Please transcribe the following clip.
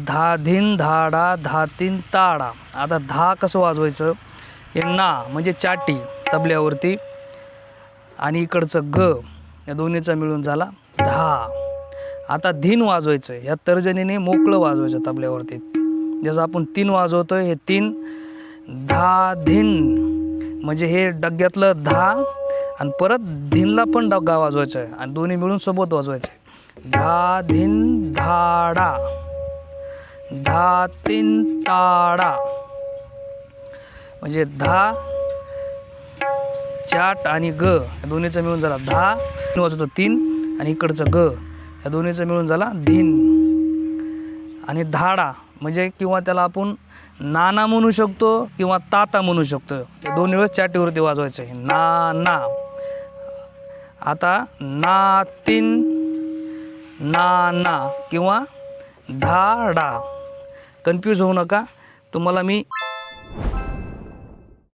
धा धिन धाडा धा तीन ताडा. आता धा कसं वाजवायचं, हे ना म्हणजे चाटी तबल्यावरती आणि इकडचं ग, या दोन्हीचा मिळून झाला धा. आता धिन वाजवायचं, ह्या तर्जनीने मोकळं वाजवायचं तबल्यावरती. जसं आपण तीन वाजवतोय, हे तीन धा धिन म्हणजे हे डग्यातलं धा आणि परत धिनला पण डग्गा वाजवायचा आहे आणि दोन्ही मिळून सोबत वाजवायचं आहे. धा धिन धाडा धा तीन ताडा. म्हणजे धा चाट आणि ग या दोन्हीचा मिळून झाला धा वाजवतो तीन आणि इकडचं ग या दोन्हीचा मिळून झाला धिन. आणि धाडा म्हणजे किंवा त्याला आपण नाना म्हणू शकतो किंवा ताता म्हणू शकतो. या दोन्ही वेळेस चाटीवरती वाजवायचं आहे ना ना. आता ना तीन ना ना किंवा धाडा. कन्फ्यूज होऊ नका, तुम्हाला मी